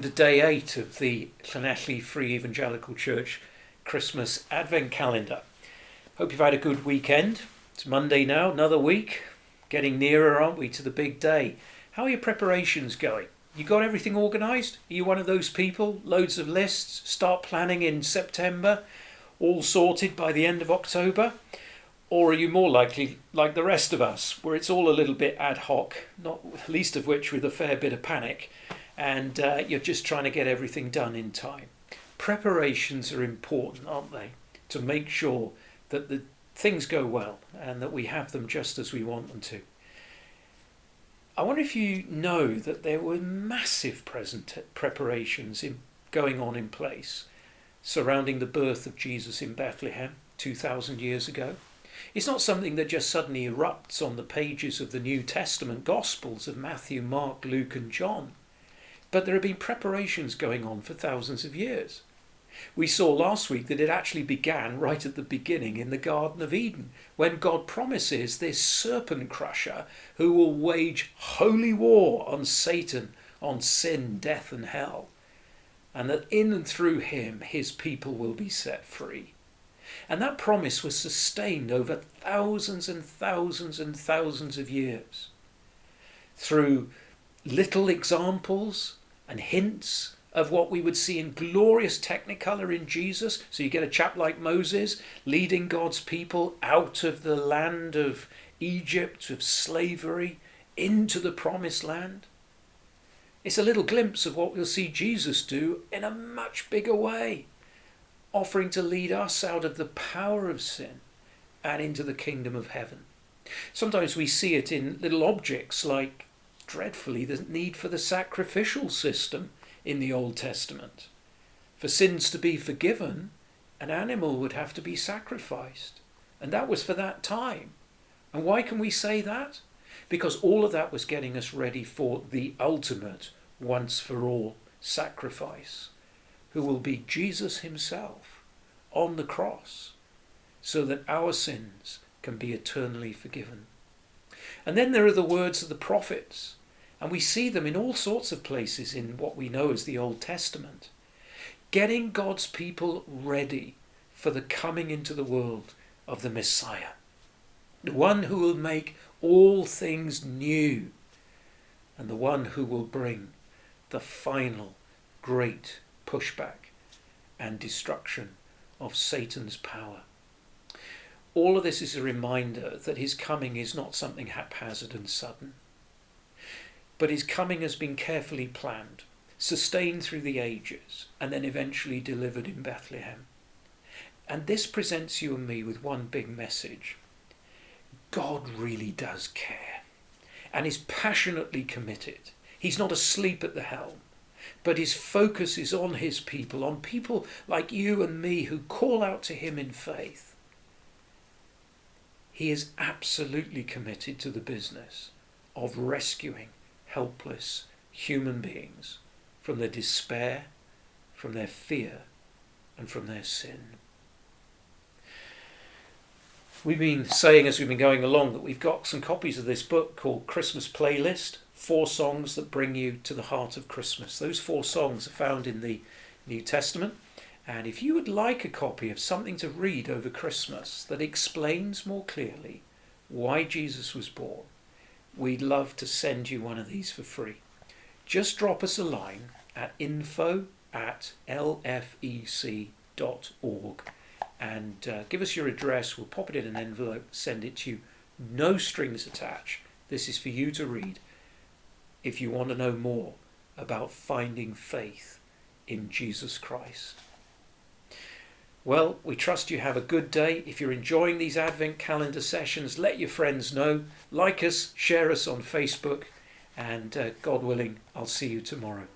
to day 8 of the Llanelli Free Evangelical Church Christmas Advent Calendar. Hope you've had a good weekend. It's Monday now, another week. Getting nearer, aren't we, to the big day. How are your preparations going? You got everything organised? Are you one of those people? Loads of lists, start planning in September, all sorted by the end of October? Or are you more likely like the rest of us, where it's all a little bit ad hoc, not least of which with a fair bit of panic, and you're just trying to get everything done in time? Preparations are important, aren't they? To make sure that the things go well and that we have them just as we want them to. I wonder if you know that there were massive preparations going on in place surrounding the birth of Jesus in Bethlehem 2,000 years ago. It's not something that just suddenly erupts on the pages of the New Testament Gospels of Matthew, Mark, Luke and John. But there have been preparations going on for thousands of years. We saw last week that it actually began right at the beginning in the Garden of Eden, when God promises this serpent crusher who will wage holy war on Satan, on sin, death and hell, and that in and through him his people will be set free. And that promise was sustained over thousands and thousands and thousands of years through little examples and hints of what we would see in glorious technicolor in Jesus. So you get a chap like Moses leading God's people out of the land of Egypt, of slavery, into the promised land. It's a little glimpse of what we'll see Jesus do in a much bigger way, offering to lead us out of the power of sin and into the kingdom of heaven. Sometimes we see it in little objects like, dreadfully, the need for the sacrificial system in the Old Testament. For sins to be forgiven, an animal would have to be sacrificed. And that was for that time. And why can we say that? Because all of that was getting us ready for the ultimate, once for all sacrifice, who will be Jesus himself on the cross, so that our sins can be eternally forgiven. And then there are the words of the prophets, and we see them in all sorts of places in what we know as the Old Testament, getting God's people ready for the coming into the world of the Messiah, the one who will make all things new, and the one who will bring the final great pushback and destruction of Satan's power. All of this is a reminder that his coming is not something haphazard and sudden, but his coming has been carefully planned, sustained through the ages, and then eventually delivered in Bethlehem. And this presents you and me with one big message. God really does care and is passionately committed. He's not asleep at the helm, but his focus is on his people, on people like you and me who call out to him in faith. He is absolutely committed to the business of rescuing helpless human beings from their despair, from their fear, and from their sin. We've been saying as we've been going along that we've got some copies of this book called Christmas Playlist, 4 songs that bring you to the heart of Christmas. Those 4 songs are found in the New Testament. And if you would like a copy of something to read over Christmas that explains more clearly why Jesus was born, we'd love to send you one of these for free. Just drop us a line at info@lfec.org and give us your address. We'll pop it in an envelope, send it to you. No strings attached. This is for you to read if you want to know more about finding faith in Jesus Christ. Well, we trust you have a good day. If you're enjoying these Advent calendar sessions, let your friends know. Like us, share us on Facebook, and God willing, I'll see you tomorrow.